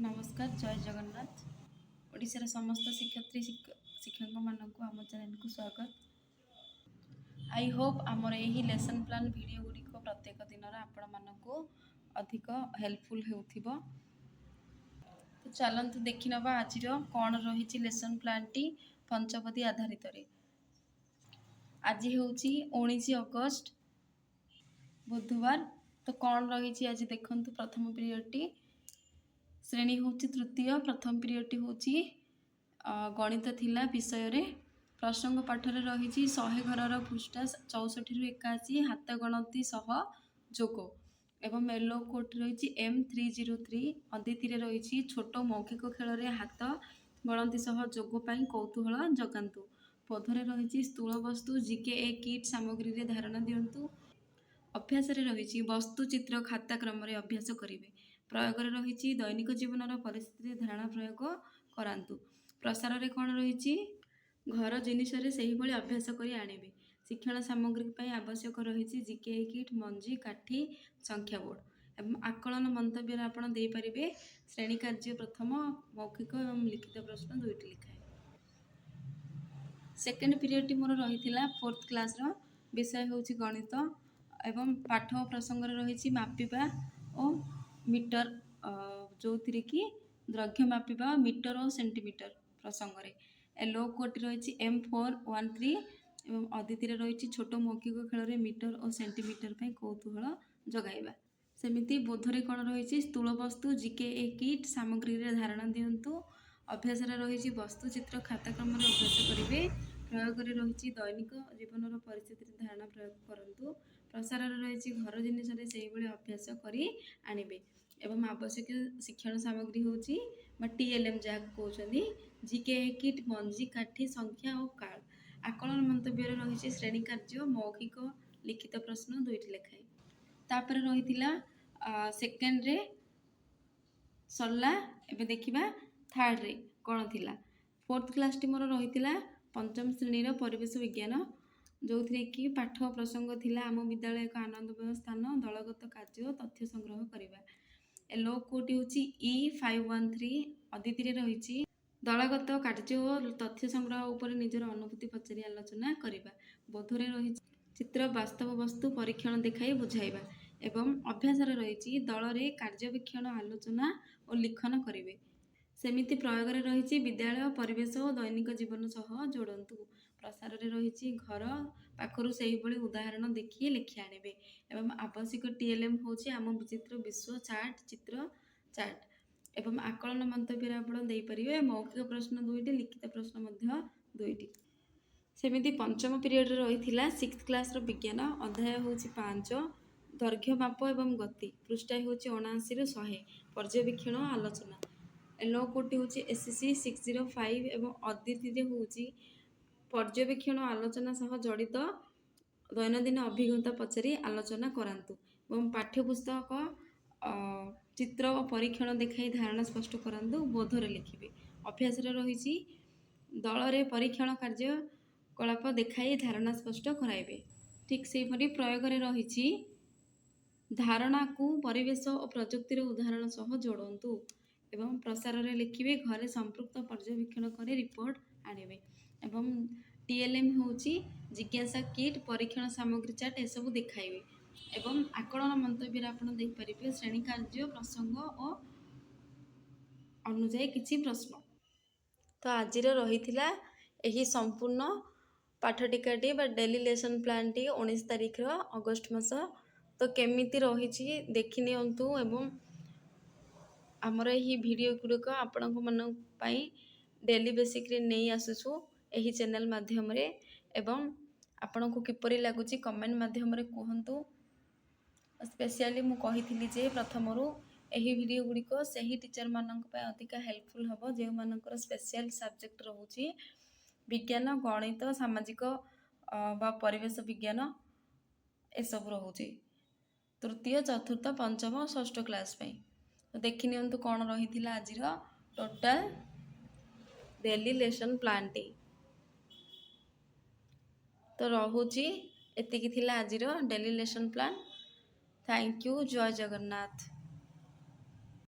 नमस्कार जय जगन्नाथ। ओडिशार समस्त शिक्षार्थी शिक्षक मानक आम चैनल को स्वागत। आई होप आमर यही लेसन प्लान वीडियो गुड़िक प्रत्येक दिन आपण मानक अधिक हेल्पफुल हो। तो चलतु देखि नवा आज कौन रही लेसन प्लान टी पंचपदी आधारित। आज हूँ 19 अगस्त बुधवार। तो कौन रही आज देखु प्रथम पीरियड टी श्रेणी हूँ तृतीय। प्रथम पीरियड टी हूँ गणित थिला विषय रे। प्रसंग पाठरे रही 100 घर पृष्ठा 64 रु 81 हाथ गणती सह जोग एवं येलो कोट रही M303। अदिति रही छोट मौखिक खेल रे हाथ गणती सह जोग पाई कौतूहल जगातु। पदरे रही स्थूल वस्तु GKA किट सामग्री रे धारणा दिंतु। अभ्यास रही वस्तु चित्र खाता क्रम रे अभ्यास करेंगे। प्रयोग रही दैनिक जीवन परिस्थिति धारणा प्रयोग करातु। प्रसार रे कौन रही घर जिनिस से अभ्यास कर आनिबे। शिक्षण सामग्री पाई आवश्यक रही GKA किट मंजी काठी संख्या बोर्ड एवं आकलन मंतव्य आपड़ दे पारे। श्रेणी कार्य प्रथम मौखिक एवं लिखित प्रश्न 2टी लिखाए। सेकेंड पीरियड टी मोर रही 4th क्लास विषय हूँ गणित एवं पाठ प्रसंग रही मापिबा और मीटर जो थी कि द्रव्य मापिबा मीटर और सेंटीमीटर प्रसंग रे। लो कोट रही M413 एवं अदिति रही छोट मौखिक खेल रे मीटर और सेंटीमीटर पे कौतूहल जगाइबा। सेमिति बोधरे कौन रही स्थूल वस्तु GKA किट सामग्री रे धारणा दिंतु। अभ्यास रही वस्तु चित्र खाता क्रम अभ्यास करेंगे। प्रयोग रही दैनिक जीवन परिस्थिति धारणा प्रयोग करंतु। प्रसार रही घर जिनिस से अभ्यास करी आनिबे एवं आवश्यक शिक्षण सामग्री हूँ TLM जहाँ कहते GKA किट मंजी काठी संख्या और काल। आकलन मंतव्य रही श्रेणी कार्य मौखिक लिखित प्रश्न 2टी लिखाए। तापर रही सेकेंड रे सरला। एबे देखिबा थर्ड रे कौन थिला। 4th क्लास टी मोर रही पंचम श्रेणी परिवेश विज्ञान जो थी कि पाठ प्रसंग थिला आम विद्यालय एक आनंदमय स्थान दलगत कार्य तथ्य संग्रह करवा। लो कोट हूँ E513। अदिति रही दलगत कार्य और तथ्य संग्रह उपर निजर अनुभूति पचारि आलोचना करवा। बोधरे रही चित्र वास्तव वस्तु परीक्षण देखाई बुझाइबा एवं अभ्यास रही दल रे कार्यवीक्षण आलोचना और लिखन करेंगे। सेमिति प्रयोग रही विद्यालय परिवेश और दैनिक जीवन सह जोड़तु। प्रसार रही घर पाखर से उदाहरण देखिए लिखि आनिबे एवं आवश्यक TLM हूँ आम विचित्र विश्व चार्ट चित्र चार्ट एवं आकलन मंतव्य आप दे पारे। मौखिक प्रश्न 2टी लिखित प्रश्न 2टी। सेमिति पंचम पीरियड रही 6th क्लास विज्ञान अध्याय हूँ 5 दैर्घ्य माप एवं गति। पृष्ठा हूँ 79 रु 100 पर्यवेक्षण आलोचना। लो कोटी हूँ SCC 605 एवं अदिति हूँ पर्यवेक्षण आलोचना सह जड़ित दैनंदिन अभिज्ञता पचारि आलोचना करातु एवं पाठ्यपुस्तक चित्र और परीक्षण देखाई धारणा स्पष्ट करातु। बोधरे लिखिबे। अभ्यास रही दल रे परीक्षण कार्यकलाप देखाई धारणा स्पष्ट कराइबे। ठीक से प्रयोग रही धारणा को परिवेश और प्रजुक्तिर उदाहरण सह जोड़तु एवं प्रसार रे लिखिबे। घरे संपृक्त पर्यवेक्षण करे रिपोर्ट आनिबे एवं TLM हूँ जिज्ञासा किट परीक्षण सामग्री चार्ट एसबू देखाइबे एवं आकलन मंतव्य आपड़ दे पारे। श्रेणी कार्य प्रसंग और अनुजाई किछि प्रश्न। तो आज रही यही संपूर्ण पाठ टिकाटी डेली लेसन प्लान टी 19 तारिख अगस्त मास। तो केमिति रही देखि नियंतु एवं आमर यही वीडियो गुड़िक आपण मानी डेली बेसिक रे नहीं आसुछु यही चैनल माध्यम रे एवं आपण को किपरि लागुची कमेंट माध्यम रे कहंतु। स्पेशली मु कही जे प्रथम यही वीडियो गुड़िक से ही टीचर मानक पे अधिक हेल्पफुल हम जो मानकर स्पेशल सब्जेक्ट रोचे विज्ञान गणित सामाजिक बा परिवेश विज्ञान एसबू रोचे तृतीय चतुर्थ पंचम षष्ठ क्लास पे। तो देखि नियंतु कौन रही आज total daily lesson plan T. तो रहुची एतिकी थिला आज daily lesson plan. Thank you. जय जगन्नाथ।